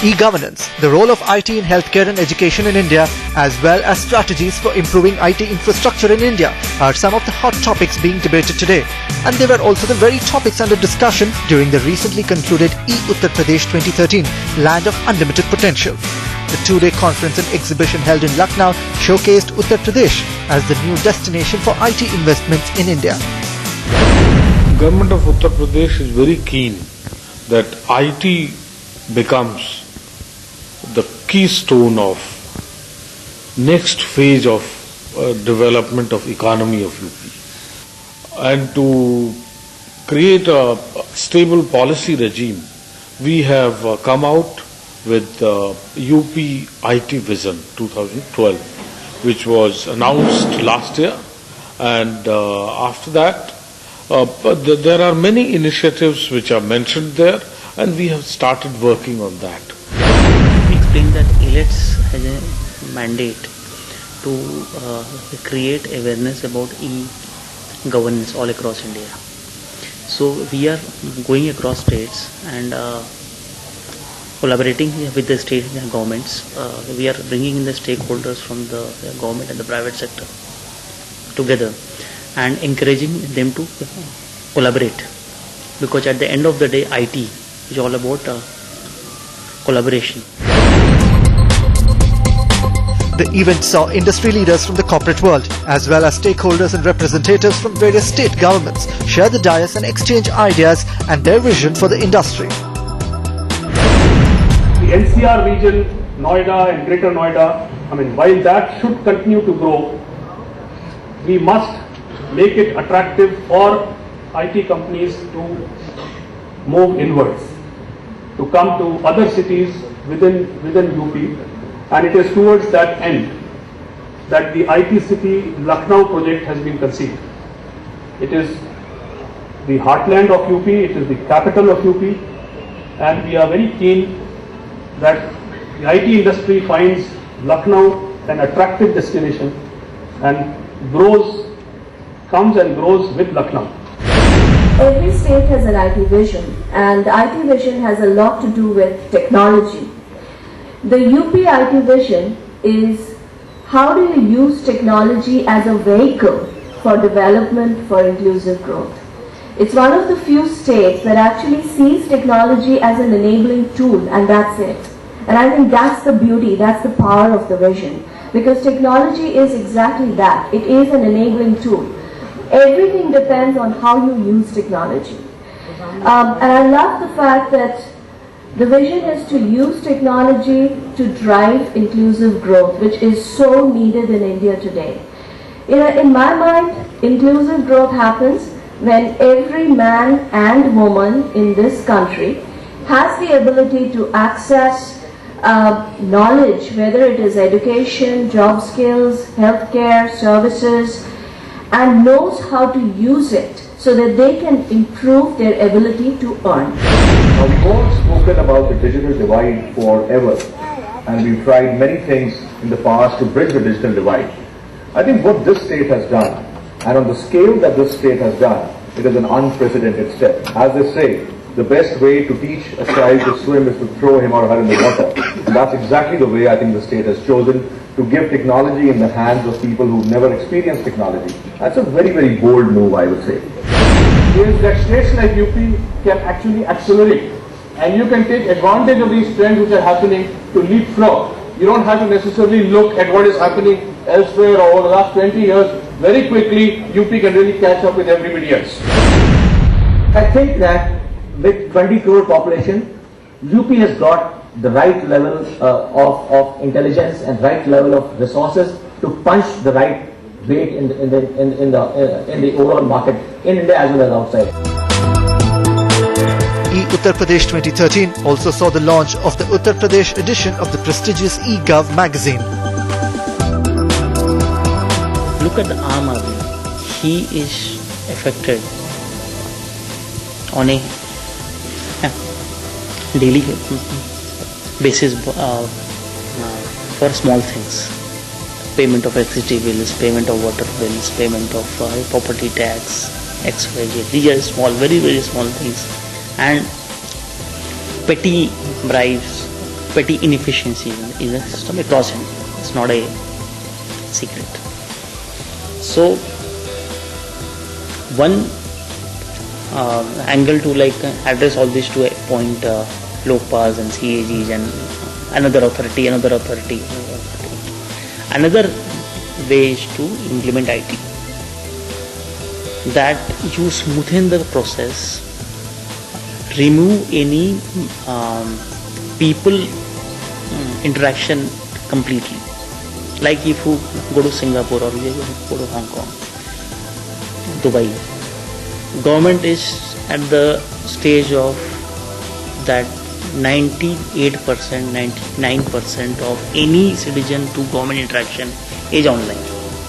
E-governance, the role of IT in healthcare and education in India, as well as strategies for improving IT infrastructure in India are some of the hot topics being debated today. And they were also the very topics under discussion during the recently concluded e-UttarPradesh 2013 Land of Unlimited Potential. The two-day conference and exhibition held in Lucknow showcased Uttar Pradesh as the new destination for IT investments in India. Government of Uttar Pradesh is very keen that IT becomes the keystone of next phase of development of economy of UP. And to create a stable policy regime, we have come out with UP IT Vision 2012, which was announced last year, and after that there are many initiatives which are mentioned there, and we have started working on that. We explained that Elets has a mandate to create awareness about e-governance all across India. So we are going across states and collaborating with the state governments. We are bringing in the stakeholders from the government and the private sector together and encouraging them to collaborate, because at the end of the day IT is all about collaboration. The event saw industry leaders from the corporate world as well as stakeholders and representatives from various state governments share the dais and exchange ideas and their vision for the industry. The NCR region, Noida and Greater Noida, while that should continue to grow, we must make it attractive for IT companies to move inwards, to come to other cities within UP. And it is towards that end that the IT City Lucknow project has been conceived. It is the heartland of UP, it is the capital of UP, and we are very keen that the IT industry finds Lucknow an attractive destination and comes and grows with Lucknow. Every state has an IT vision, and the IT vision has a lot to do with technology. The UP IT vision is how do you use technology as a vehicle for development, for inclusive growth. It's one of the few states that actually sees technology as an enabling tool, and that's it. And I think that's the beauty, that's the power of the vision, because technology is exactly that. It is an enabling tool. Everything depends on how you use technology. And I love the fact that the vision is to use technology to drive inclusive growth, which is so needed in India today. In my mind, inclusive growth happens when every man and woman in this country has the ability to access knowledge, whether it is education, job skills, healthcare, services, and knows how to use it so that they can improve their ability to earn. Now, we've all spoken about the digital divide forever, and we've tried many things in the past to bridge the digital divide. I think what this state has done, and on the scale that this state has done, it is an unprecedented step. As they say, the best way to teach a child to swim is to throw him or her in the water. And that's exactly the way I think the state has chosen to give technology in the hands of people who've never experienced technology. That's a very, very bold move, I would say. Is that states like UP can actually accelerate, and you can take advantage of these trends which are happening to leapfrog. You don't have to necessarily look at what is happening elsewhere or over the last 20 years. Very quickly, UP can really catch up with everybody else. I think that with 20 crore population, UP has got the right level of intelligence and right level of resources to punch the right weight in the overall market in India as well as outside. e-UttarPradesh 2013 also saw the launch of the Uttar Pradesh edition of the prestigious eGov magazine. Look at the Aam Aadmi. He is affected on a daily basis for small things. Payment of electricity bills, payment of water bills, payment of property tax, XYZ. These are small, very, very small things. And petty bribes petty inefficiencies in the system across India. It's not a secret. So one angle to like address all this to a point, Lokpals and CAGs and another authority. Another way is to implement IT. That you smoothen the process, remove any people interaction completely. Like if you go to Singapore or you go to Hong Kong, Dubai, government is at the stage of that 98%, 99% of any citizen to government interaction is online.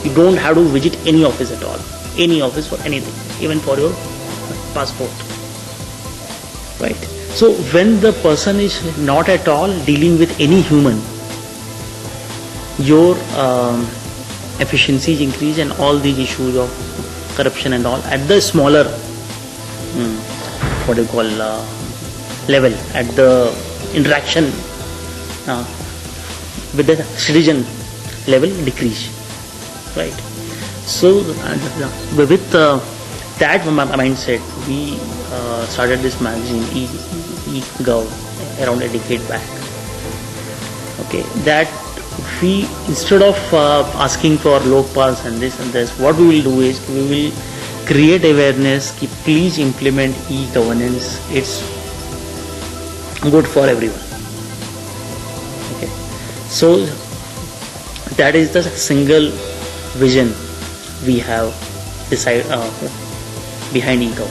You don't have to visit any office at all. Any office for anything, even for your passport. Right? So when the person is not at all dealing with any human, your efficiencies increase and all these issues of corruption and all at the smaller level, at the interaction with the citizen level decrease. Right? So with that mindset, we started this magazine eGov around a decade back. Okay, that we, instead of asking for Lokpals and this, what we will do is we will create awareness. Please implement e-governance. It's good for everyone. Okay, so that is the single vision we have decided behind eGov.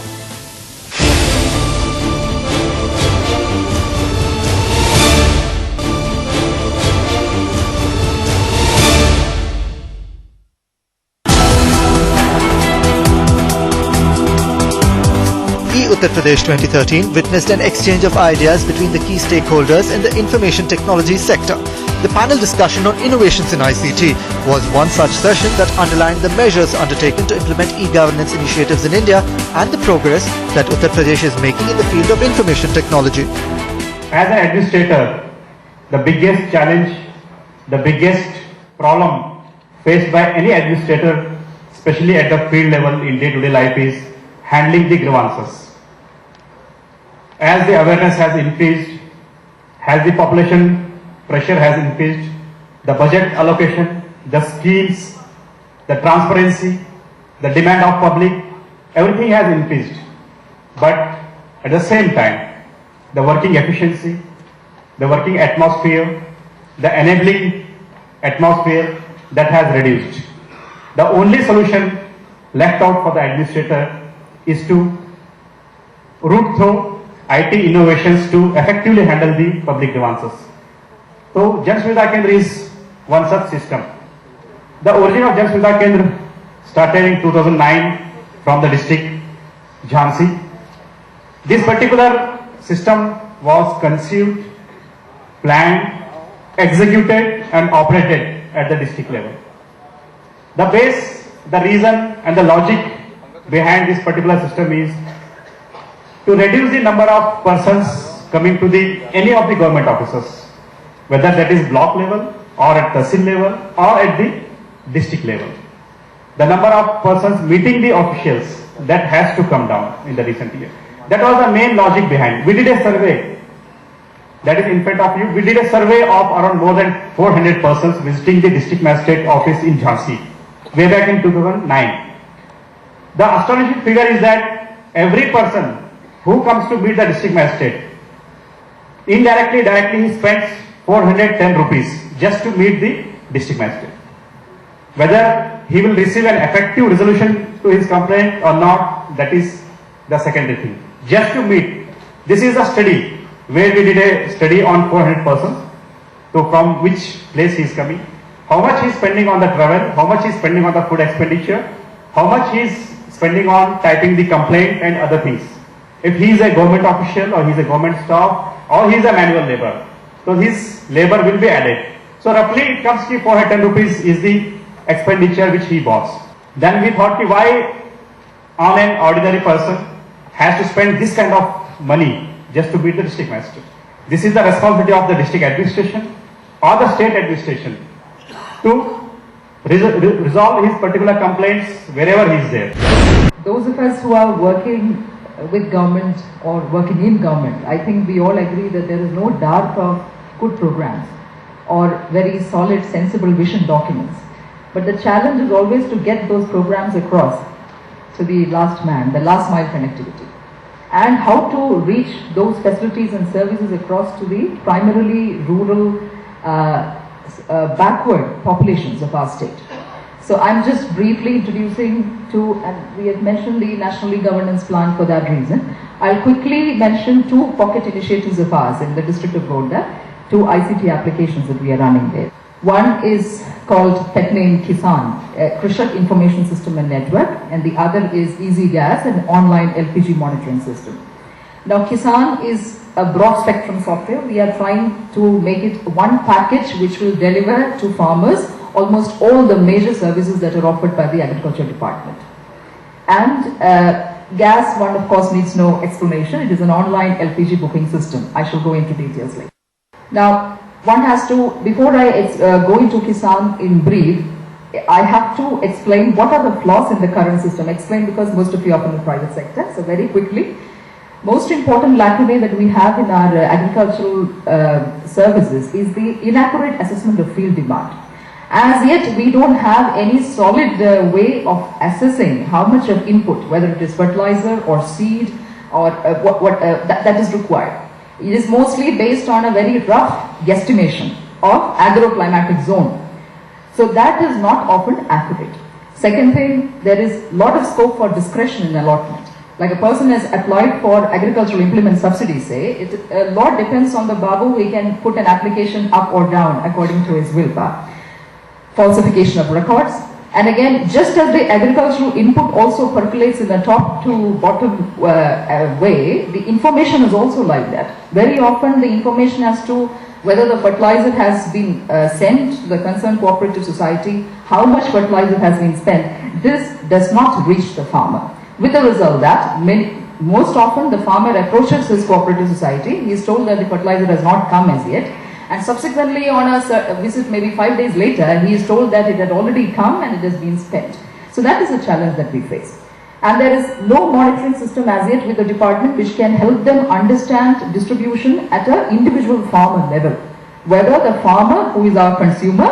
eUttar Pradesh 2013 witnessed an exchange of ideas between the key stakeholders in the information technology sector. The panel discussion on innovations in ICT was one such session that underlined the measures undertaken to implement e-governance initiatives in India and the progress that Uttar Pradesh is making in the field of information technology. As an administrator, the biggest challenge, the biggest problem faced by any administrator, especially at the field level in day-to-day life, is handling the grievances. As the awareness has increased, as the population pressure has increased, the budget allocation, the schemes, the transparency, the demand of public, everything has increased. But at the same time, the working efficiency, the working atmosphere, the enabling atmosphere, that has reduced. The only solution left out for the administrator is to root through IT innovations to effectively handle the public grievances. So Jan Suvidha Kendra is one such system. The origin of Jan Suvidha Kendra started in 2009 from the district Jhansi. This particular system was conceived, planned, executed and operated at the district level. The base, the reason and the logic behind this particular system is to reduce the number of persons coming to any of the government offices, whether that is block level or at Tahsil level or at the district level. The number of persons meeting the officials, that has to come down in the recent year. That was the main logic behind. We did a survey, that is in front of you. We did a survey of around more than 400 persons visiting the district magistrate office in Jhansi way back in 2009. The astonishing figure is that every person who comes to meet the district magistrate, indirectly, directly he spends 410 rupees just to meet the district magistrate. Whether he will receive an effective resolution to his complaint or not, that is the secondary thing. Just to meet. This is a study where we did a study on 400 persons. So from which place he is coming, how much he is spending on the travel, how much he is spending on the food expenditure, how much he is spending on typing the complaint and other things. If he is a government official or he is a government staff or he is a manual labor, so his labor will be added. So roughly it comes to 410 rupees is the expenditure which he bought. Then we thought why on an ordinary person has to spend this kind of money just to meet the district magistrate. This is the responsibility of the district administration or the state administration to resolve his particular complaints wherever he is there. Those of us who are working with government or working in government, I think we all agree that there is no doubt of good programs or very solid, sensible vision documents. But the challenge is always to get those programs across to the last man, the last mile connectivity, and how to reach those facilities and services across to the primarily rural, backward populations of our state. So I'm just briefly introducing to, and we had mentioned the National E-Governance Plan for that reason. I'll quickly mention two pocket initiatives of ours in the district of Gonda, two ICT applications that we are running there. One is called Techname Kisan, a Krishak Information System and Network, and the other is Easy Gas, an online LPG monitoring system. Now Kisan is a broad spectrum software. We are trying to make it one package which will deliver to farmers almost all the major services that are offered by the Agriculture Department. And gas one of course needs no explanation. It is an online LPG booking system. I shall go into details later. Now one has to, before I go into Kisan in brief, I have to explain what are the flaws in the current system. Explain because most of you are from the private sector. So very quickly, most important lacunae that we have in our agricultural services is the inaccurate assessment of field demand. As yet, we don't have any solid way of assessing how much of input, whether it is fertilizer or seed or that is required. It is mostly based on a very rough guesstimation of agroclimatic zone. So that is not often accurate. Second thing, there is a lot of scope for discretion in allotment. Like a person has applied for agricultural implement subsidy, say, a lot depends on the babu. He can put an application up or down according to his willpower. Falsification of records, and again, just as the agricultural input also percolates in the top to bottom way, the information is also like that. Very often the information as to whether the fertilizer has been sent to the concerned cooperative society, how much fertilizer has been spent, this does not reach the farmer. With the result that most often the farmer approaches his cooperative society, he is told that the fertilizer has not come as yet, and subsequently on a visit maybe 5 days later, he is told that it had already come and it has been spent. So that is a challenge that we face. And there is no monitoring system as yet with the department which can help them understand distribution at an individual farmer level. Whether the farmer, who is our consumer,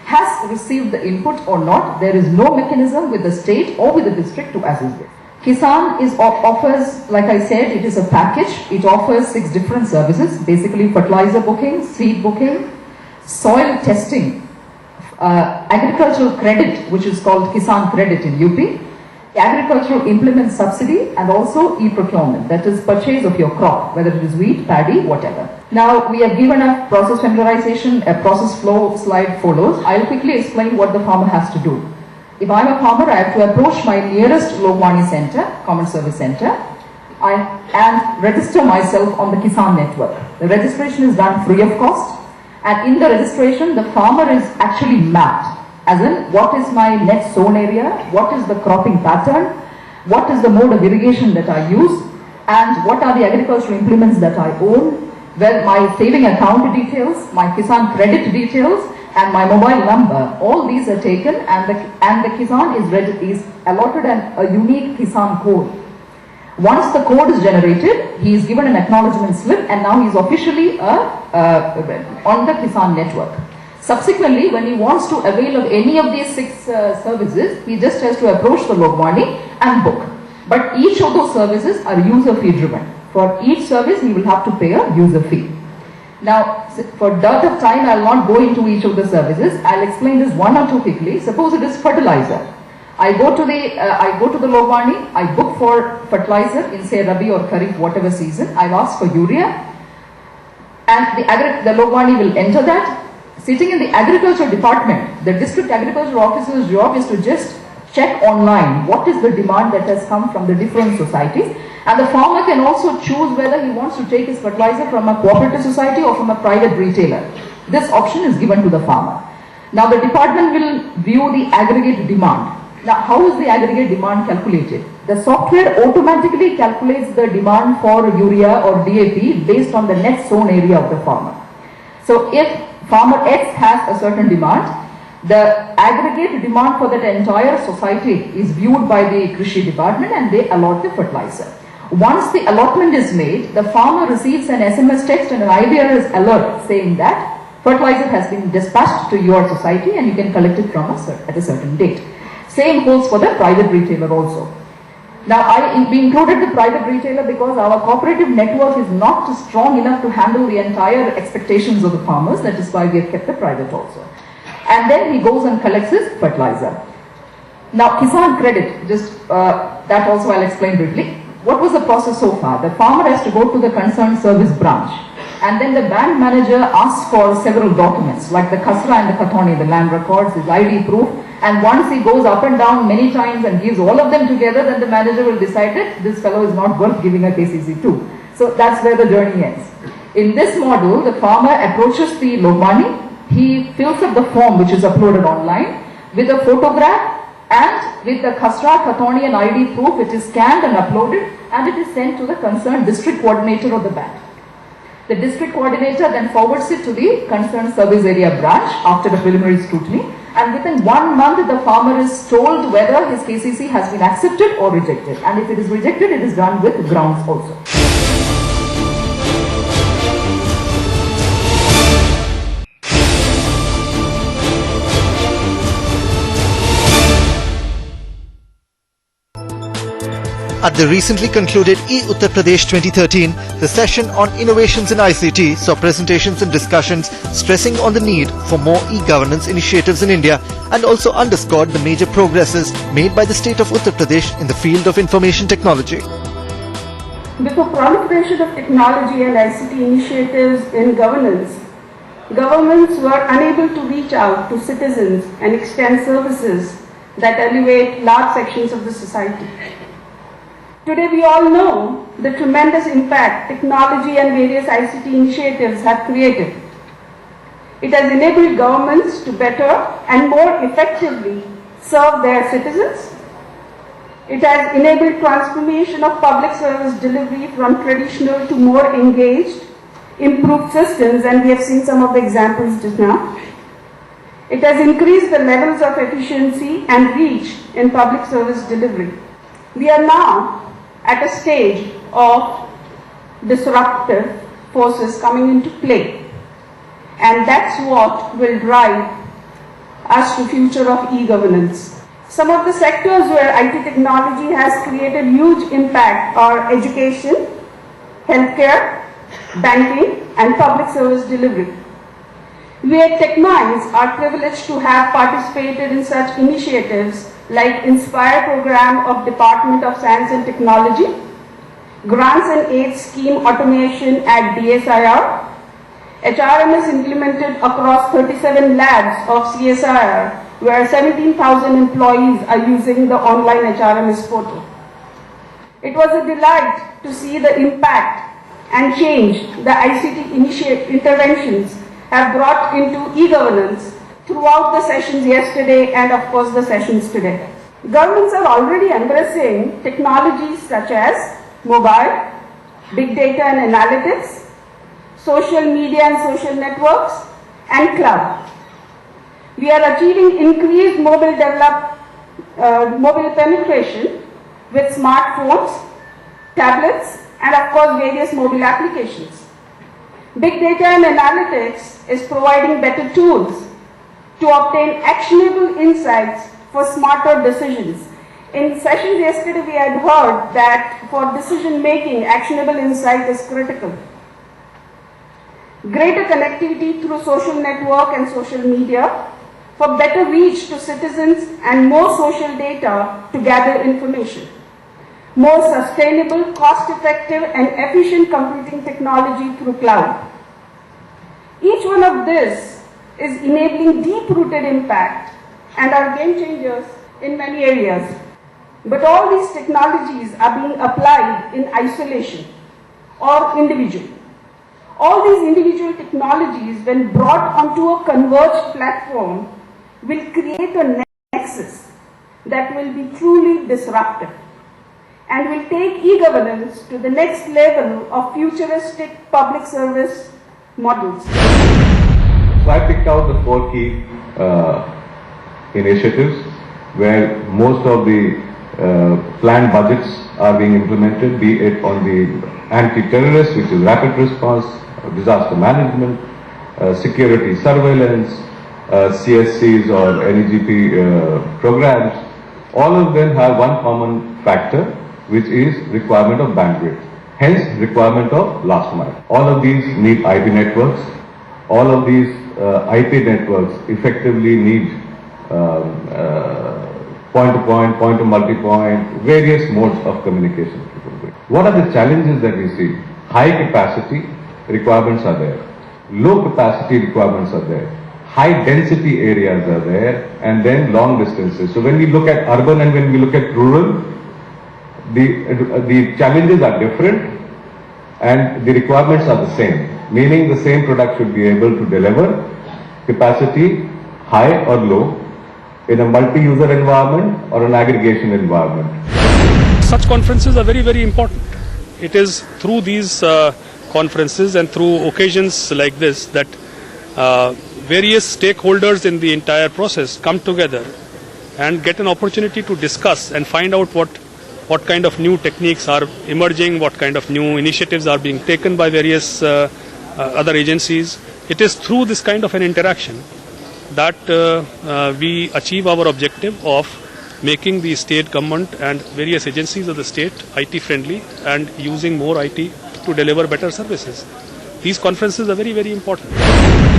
has received the input or not, there is no mechanism with the state or with the district to assess this. Kisan offers, like I said, it is a package. It offers 6 different services, basically fertilizer booking, seed booking, soil testing, agricultural credit, which is called Kisan Credit in UP, agricultural implement subsidy, and also e-procurement, that is purchase of your crop, whether it is wheat, paddy, whatever. Now we have given a process familiarization, a process flow slide follows. I will quickly explain what the farmer has to do. If I am a farmer, I have to approach my nearest Logwani center, common service center, and register myself on the Kisan network. The registration is done free of cost, and in the registration, the farmer is actually mapped, as in what is my net sown area, what is the cropping pattern, what is the mode of irrigation that I use, and what are the agricultural implements that I own, well, my saving account details, my Kisan credit details, and my mobile number. All these are taken, and the Kisan is allotted a unique Kisan code. Once the code is generated, he is given an acknowledgement slip, and now he is officially on the Kisan network. Subsequently, when he wants to avail of any of these 6 services, he just has to approach the Logwani and book. But each of those services are user fee driven. For each service, he will have to pay a user fee. Now, for dearth of time, I will not go into each of the services. I will explain this one or two quickly. Suppose it is fertilizer. I go to the Logwani, I book for fertilizer in say Rabi or Kharif, whatever season. I ask for urea, and the Logwani will enter that. Sitting in the agriculture department, the district agriculture officer's job is to just check online what is the demand that has come from the different societies, and the farmer can also choose whether he wants to take his fertilizer from a cooperative society or from a private retailer. This option is given to the farmer. Now the department will view the aggregate demand. Now, how is the aggregate demand calculated? The software automatically calculates the demand for urea or DAP based on the net sown area of the farmer. So, if farmer X has a certain demand, the aggregate demand for that entire society is viewed by the Krishi department and they allot the fertilizer. Once the allotment is made, the farmer receives an SMS text and an IVRS alert saying that fertilizer has been dispatched to your society and you can collect it from us at a certain date. Same holds for the private retailer also. Now, we included the private retailer because our cooperative network is not strong enough to handle the entire expectations of the farmers. That is why we have kept the private also. And then he goes and collects his fertilizer. Now, Kisan Credit, that also I'll explain briefly. What was the process so far? The farmer has to go to the concerned service branch and then the bank manager asks for several documents like the Khasra and the Khathoni, the land records, his ID proof, and once he goes up and down many times and gives all of them together, then the manager will decide that this fellow is not worth giving a KCC to. So that's where the journey ends. In this model, the farmer approaches the Lobani, he fills up the form which is uploaded online with a photograph and with the Khasra, Khathoni and ID proof, it is scanned and uploaded and it is sent to the concerned district coordinator of the bank. The district coordinator then forwards it to the concerned service area branch after the preliminary scrutiny, and within 1 month the farmer is told whether his KCC has been accepted or rejected, and if it is rejected it is done with grounds also. At the recently concluded e-UttarPradesh 2013, the session on innovations in ICT saw presentations and discussions stressing on the need for more e-governance initiatives in India and also underscored the major progresses made by the state of Uttar Pradesh in the field of information technology. With the proliferation of technology and ICT initiatives in governance, governments were unable to reach out to citizens and extend services that elevate large sections of the society. Today we all know the tremendous impact technology and various ICT initiatives have created. It has enabled governments to better and more effectively serve their citizens. It has enabled transformation of public service delivery from traditional to more engaged, improved systems, and we have seen some of the examples just now. It has increased the levels of efficiency and reach in public service delivery. We are now at a stage of disruptive forces coming into play, and that's what will drive us to future of e-governance. Some of the sectors where IT technology has created huge impact are education, healthcare, banking and public service delivery. We at TechMinds are privileged to have participated in such initiatives like Inspire program of Department of Science and Technology, Grants and Aids Scheme Automation at DSIR, HRMS implemented across 37 labs of CSIR where 17,000 employees are using the online HRMS portal. It was a delight to see the impact and change the ICT interventions have brought into e-governance throughout the sessions yesterday and of course the sessions today. Governments are already embracing technologies such as mobile, big data and analytics, social media and social networks, and cloud. We are achieving increased mobile penetration with smartphones, tablets, and of course various mobile applications. Big data and analytics is providing better tools to obtain actionable insights for smarter decisions. In sessions yesterday we had heard that for decision making, actionable insight is critical. Greater connectivity through social network and social media for better reach to citizens and more social data to gather information. More sustainable, cost-effective and efficient computing technology through cloud. Each one of this is enabling deep-rooted impact and are game changers in many areas. But all these technologies are being applied in isolation or individually. All these individual technologies, when brought onto a converged platform, will create a nexus that that will be truly disruptive and will take e-governance to the next level of futuristic public service models. So I picked out the 4 key initiatives where most of the planned budgets are being implemented, be it on the anti-terrorist, which is rapid response, disaster management, security surveillance, CSCs or NEGP programs. All of them have one common factor, which is requirement of bandwidth, hence requirement of last mile. All of these need IP networks. All of these IP networks effectively need point-to-point, point-to-multipoint, various modes of communication. What are the challenges that we see? High capacity requirements are there. Low capacity requirements are there. High density areas are there, and then long distances. So when we look at urban and when we look at rural, the challenges are different and the requirements are the same, meaning the same product should be able to deliver capacity high or low in a multi-user environment or an aggregation environment. Such conferences are very, very important. It is through these conferences and through occasions like this that various stakeholders in the entire process come together and get an opportunity to discuss and find out what kind of new techniques are emerging, what kind of new initiatives are being taken by various other agencies. It is through this kind of an interaction that we achieve our objective of making the state government and various agencies of the state IT friendly and using more IT to deliver better services. These conferences are very, very important.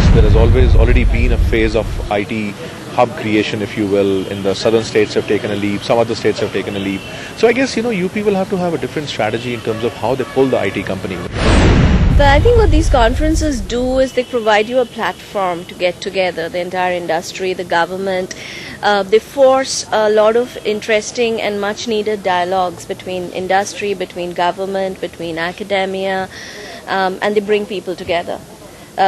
There has already been a phase of IT hub creation, if you will, in the southern states have taken a leap, some other states have taken a leap. So I guess, UP will have to have a different strategy in terms of how they pull the IT company. But I think what these conferences do is they provide you a platform to get together, the entire industry, the government. They force a lot of interesting and much needed dialogues between industry, between government, between academia, and they bring people together,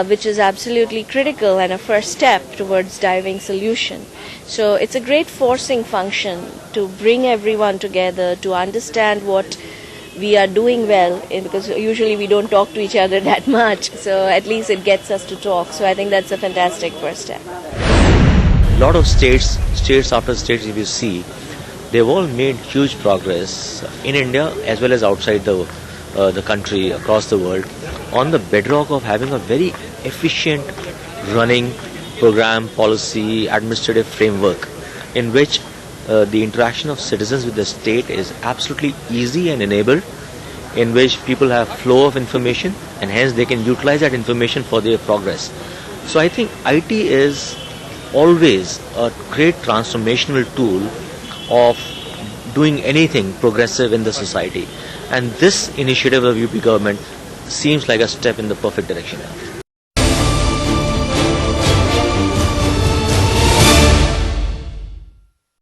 which is absolutely critical and a first step towards driving solution. So it's a great forcing function to bring everyone together, to understand what we are doing well, because usually we don't talk to each other that much, so at least it gets us to talk. So I think that's a fantastic first step. A lot of states after states, if you see, they've all made huge progress in India as well as outside the country, across the world, on the bedrock of having a very efficient running program, policy, administrative framework in which the interaction of citizens with the state is absolutely easy and enabled, in which people have flow of information and hence they can utilize that information for their progress. So I think IT is always a great transformational tool of doing anything progressive in the society, and this initiative of UP government seems like a step in the perfect direction.